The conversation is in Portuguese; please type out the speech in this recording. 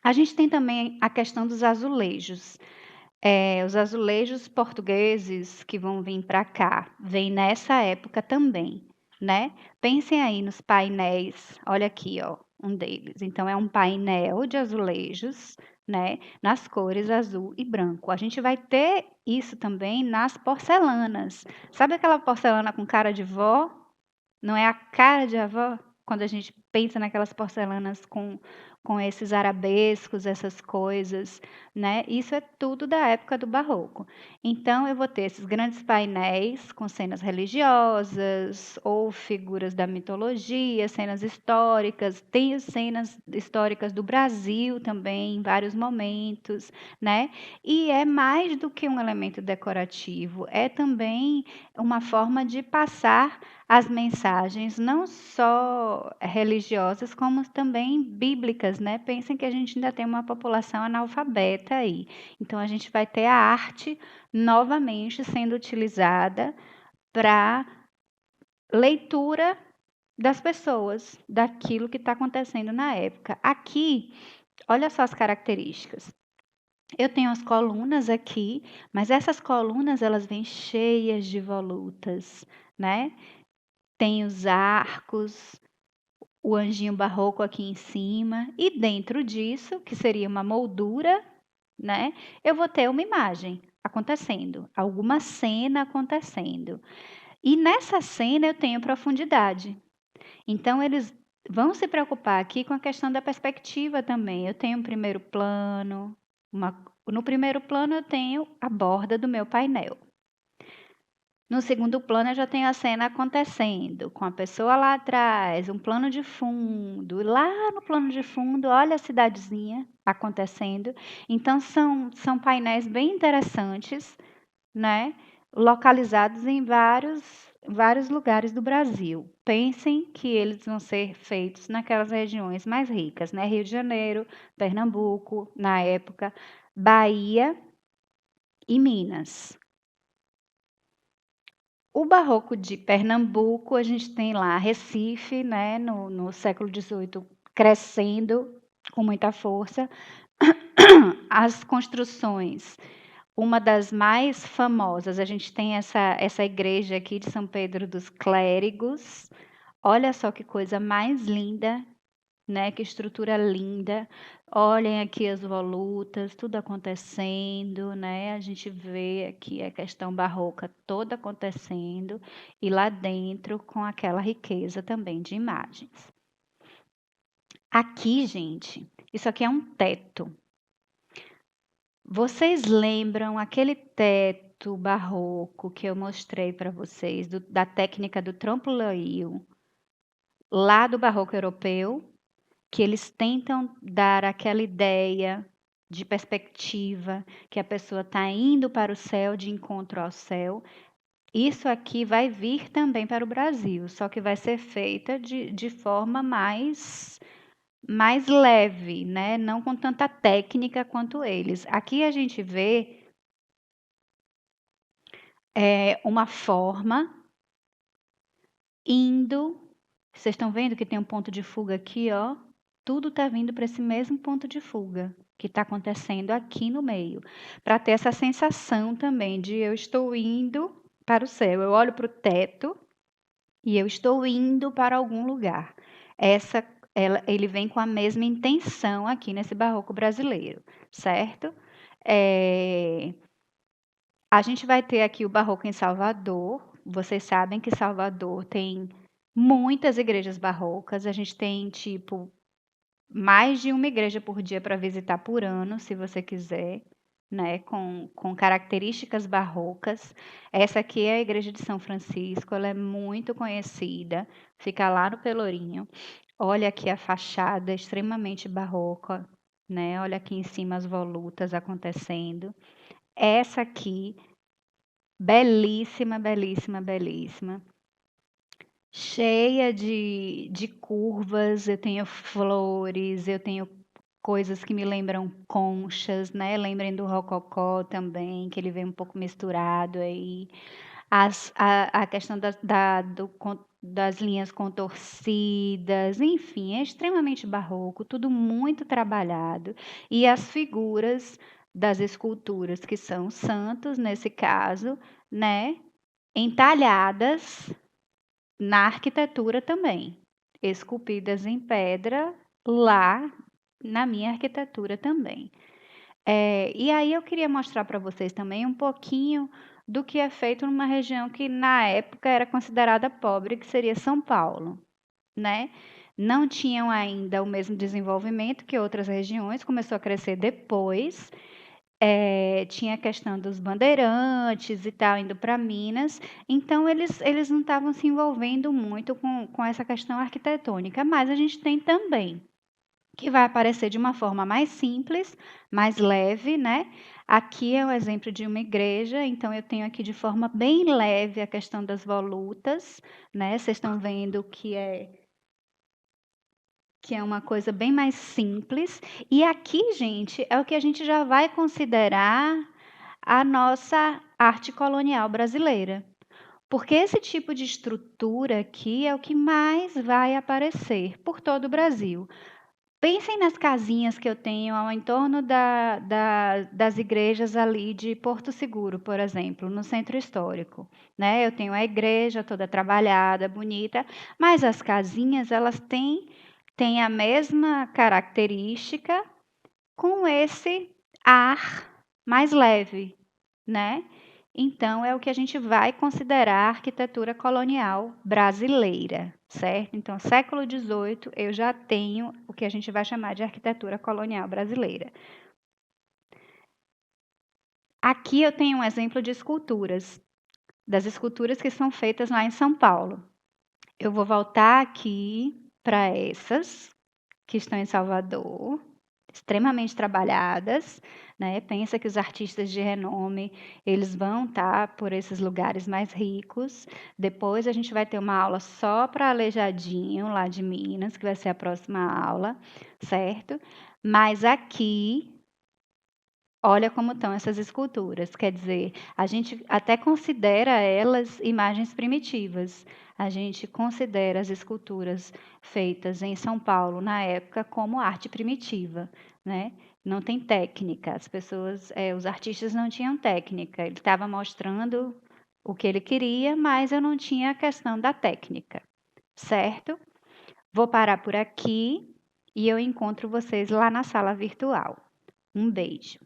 A gente tem também a questão dos azulejos. Os azulejos portugueses que vão vir para cá, vêm nessa época também, né. Pensem aí nos painéis, olha aqui, ó, um deles. Então é um painel de azulejos, né, nas cores azul e branco. A gente vai ter isso também nas porcelanas. Sabe aquela porcelana com cara de vó? Não é a cara de avó? Quando a gente pensa naquelas porcelanas com esses arabescos, essas coisas, né, isso é tudo da época do barroco. Então eu vou ter esses grandes painéis com cenas religiosas ou figuras da mitologia, cenas históricas, tem as cenas históricas do Brasil também, em vários momentos, né, e é mais do que um elemento decorativo, é também uma forma de passar as mensagens não só religiosas, como também bíblicas, né. Pensem que a gente ainda tem uma população analfabeta aí. Então a gente vai ter a arte novamente sendo utilizada para leitura das pessoas, daquilo que está acontecendo na época. Aqui, olha só as características. Eu tenho as colunas aqui, mas essas colunas elas vêm cheias de volutas, né. Tem os arcos, o anjinho barroco aqui em cima e dentro disso, que seria uma moldura, né, eu vou ter uma imagem acontecendo, alguma cena acontecendo. E nessa cena eu tenho profundidade. Então eles vão se preocupar aqui com a questão da perspectiva também. Eu tenho um primeiro plano, no primeiro plano eu tenho a borda do meu painel. No segundo plano, eu já tenho a cena acontecendo, com a pessoa lá atrás, um plano de fundo. Lá no plano de fundo, olha a cidadezinha acontecendo. Então, são painéis bem interessantes, né? Localizados em vários lugares do Brasil. Pensem que eles vão ser feitos naquelas regiões mais ricas, né? Rio de Janeiro, Pernambuco, na época, Bahia e Minas. O barroco de Pernambuco, a gente tem lá Recife, né, no século XVIII, crescendo com muita força. As construções, uma das mais famosas, a gente tem essa igreja aqui de São Pedro dos Clérigos. Olha só que coisa mais linda, né, que estrutura linda. Olhem aqui as volutas, tudo acontecendo, né, a gente vê aqui a questão barroca toda acontecendo, e lá dentro com aquela riqueza também de imagens. Aqui, gente, isso aqui é um teto. Vocês lembram aquele teto barroco que eu mostrei para vocês, da técnica do trompe-l'œil, lá do barroco europeu? Que eles tentam dar aquela ideia de perspectiva, que a pessoa está indo para o céu, de encontro ao céu. Isso aqui vai vir também para o Brasil, só que vai ser feita de forma mais leve, né? Não com tanta técnica quanto eles. Aqui a gente vê uma forma indo. Vocês estão vendo que tem um ponto de fuga aqui, ó? Tudo está vindo para esse mesmo ponto de fuga que está acontecendo aqui no meio, para ter essa sensação também de eu estou indo para o céu. Eu olho para o teto e eu estou indo para algum lugar. Ele vem com a mesma intenção aqui nesse barroco brasileiro, certo? A gente vai ter aqui o barroco em Salvador. Vocês sabem que Salvador tem muitas igrejas barrocas. A gente tem, tipo, mais de uma igreja por dia para visitar por ano, se você quiser, né? Com características barrocas. Essa aqui é a igreja de São Francisco, ela é muito conhecida, fica lá no Pelourinho. Olha aqui a fachada extremamente barroca, né? Olha aqui em cima as volutas acontecendo. Essa aqui, belíssima, belíssima, belíssima. Cheia de curvas, eu tenho flores, eu tenho coisas que me lembram conchas, né? Lembrem do rococó também, que ele vem um pouco misturado aí. A questão das linhas contorcidas, enfim, é extremamente barroco, tudo muito trabalhado. E as figuras das esculturas, que são santos, nesse caso, né, entalhadas na arquitetura também, esculpidas em pedra lá na minha arquitetura também. E aí eu queria mostrar para vocês também um pouquinho do que é feito numa região que na época era considerada pobre, que seria São Paulo, né? Não tinham ainda o mesmo desenvolvimento que outras regiões, começou a crescer depois. Tinha a questão dos bandeirantes e tal, indo para Minas, então eles não estavam se envolvendo muito com essa questão arquitetônica, mas a gente tem também que vai aparecer de uma forma mais simples, mais leve, né? Aqui é um exemplo de uma igreja, então eu tenho aqui de forma bem leve a questão das volutas, né? Vocês estão vendo que é uma coisa bem mais simples. E aqui, gente, é o que a gente já vai considerar a nossa arte colonial brasileira. Porque esse tipo de estrutura aqui é o que mais vai aparecer por todo o Brasil. Pensem nas casinhas que eu tenho ao entorno das igrejas ali de Porto Seguro, por exemplo, no centro histórico, né? Eu tenho a igreja toda trabalhada, bonita, mas as casinhas elas têm a mesma característica com esse ar mais leve, né? Então, é o que a gente vai considerar arquitetura colonial brasileira, certo? Então, século XVIII, eu já tenho o que a gente vai chamar de arquitetura colonial brasileira. Aqui eu tenho um exemplo de esculturas, das esculturas que são feitas lá em São Paulo. Eu vou voltar aqui para essas que estão em Salvador, extremamente trabalhadas, né? Pensa que os artistas de renome, eles vão estar por esses lugares mais ricos. Depois a gente vai ter uma aula só para Aleijadinho, lá de Minas, que vai ser a próxima aula, certo? Mas aqui, olha como estão essas esculturas. Quer dizer, a gente até considera elas imagens primitivas. A gente considera as esculturas feitas em São Paulo na época como arte primitiva, né? Não tem técnica. As pessoas, os artistas não tinham técnica. Ele estava mostrando o que ele queria, mas eu não tinha a questão da técnica, certo? Vou parar por aqui e eu encontro vocês lá na sala virtual. Um beijo.